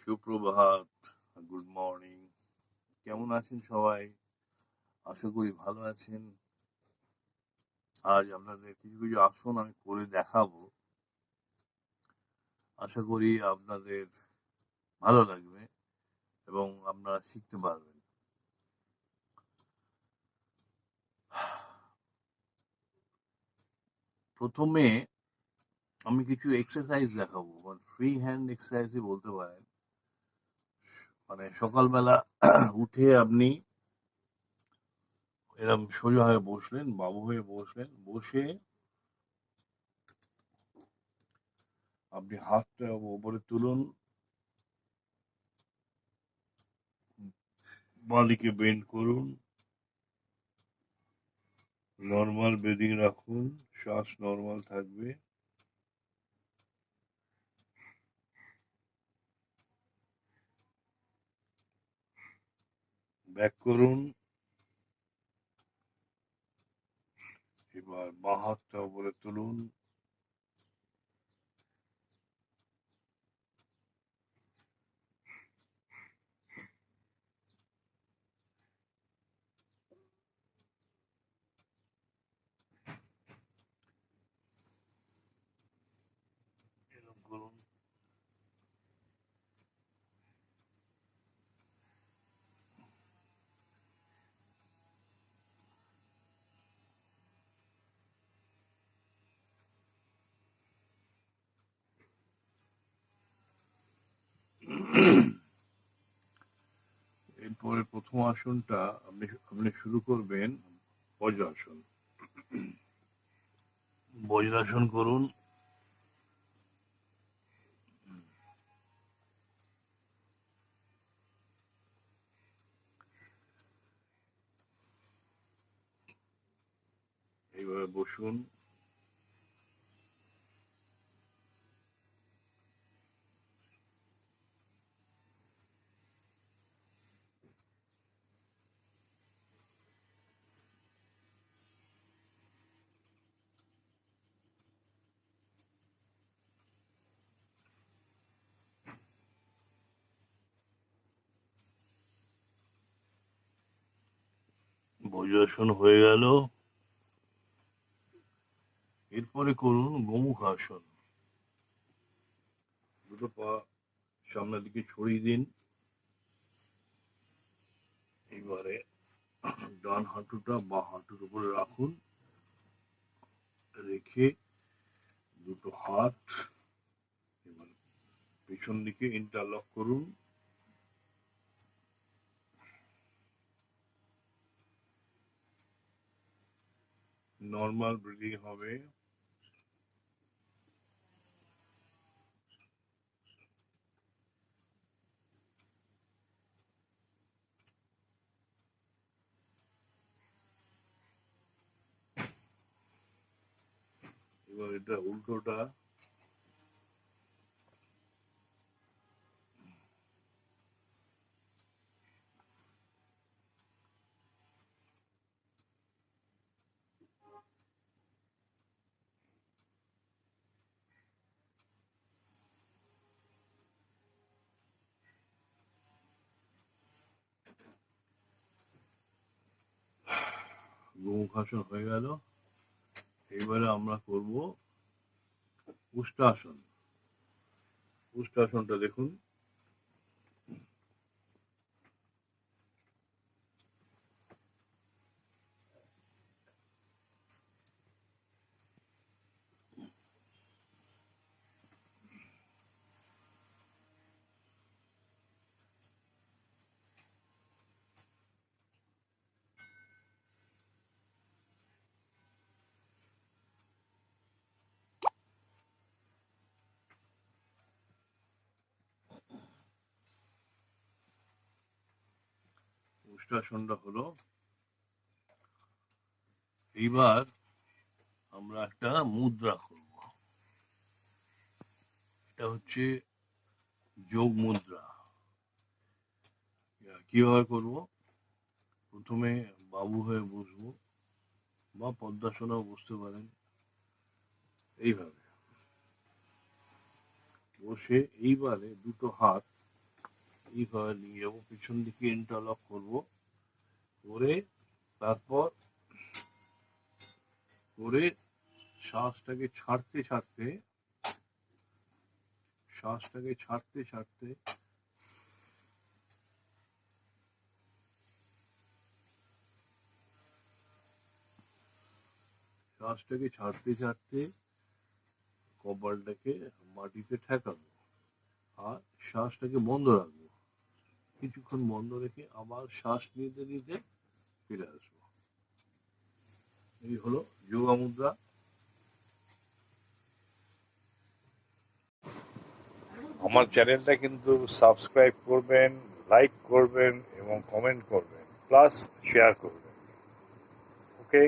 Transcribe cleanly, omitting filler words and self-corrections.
সুপ্রভাত, good morning. কেমন আছেন সবাই? আশা করি ভালো আছেন। আজ আপনাদের কিছু কিছু আসন আমি করে দেখাবো। আশা করি আপনাদের ভালো লাগবে এবং আপনারা শিখতে পারবেন। প্রথমে আমি কিছু এক্সারসাইজ দেখাবো, মানে ফ্রি হ্যান্ড এক্সারসাইজই বলতে পারেন। মানে সকালবেলা উঠে আপনি এরকম সোজা হয়ে বসলেন, বাবু হয়ে বসলেন, বসে আপনি হাতটা উপরে তুলুন, বাঁদিকে বেন্ড করুন, নর্মাল ব্রিদিং রাখুন, শ্বাস নর্মাল থাকবে। ব্যাক করুন। এবার বাঁ হাতটা উপরে তুলুন, এরকম করুন। এরপরে প্রথম আসনটা আপনি শুরু করবেন বজ্রাসন। বজ্রাসন করুন। এইভাবে বসুন। বজ্রাসন হয়ে গেল। এরপরে করুন গোমুখ আসন। দুটো পা সামনের দিকে ছড়িয়ে দিন। এবারে ডান হাঁটুটা বাঁ হাঁটুর উপরে রাখুন, রেখে দুটো হাত এবার পেছন দিকে ইন্টারলক করুন। নর্মাল ব্রিদিং হবে। এবার এটা উল্টোটা। গোমুখাসন হয়ে গেল। এবারে আমরা করব উষ্ট্রাসন। উষ্ট্রাসনটা দেখুন। উষ্ট্রাসনটা হলো। এইবার আমরা একটা মুদ্রা করব। এটা হচ্ছে যোগ মুদ্রা। কিভাবে করব? প্রথমে বাবু হয়ে বসবো বা পদ্মাসনেও বসতে পারেন। এইভাবে বসে এইবারে দুটো হাত এইভাবে নিয়ে যাবো, পিছন দিকে ইন্টারলক করব, করে তারপর করে শ্বাসটাকে ছাড়তে ছাড়তে শ্বাসটাকে ছাড়তে ছাড়তে শ্বাসটাকে ছাড়তে ছাড়তে কপালটাকে মাটিতে ঠেকাবো আর শ্বাসটাকে বন্ধ রাখবো। কিছুক্ষণ বন্ধ রেখে আবার শ্বাস নিতে নিতে ফিরে আসবো। এই হলো যোগা মুদ্রা। আমার চ্যানেলটা কিন্তু সাবস্ক্রাইব করবেন, লাইক করবেন এবং কমেন্ট করবেন, প্লাস শেয়ার করবেন। ওকে।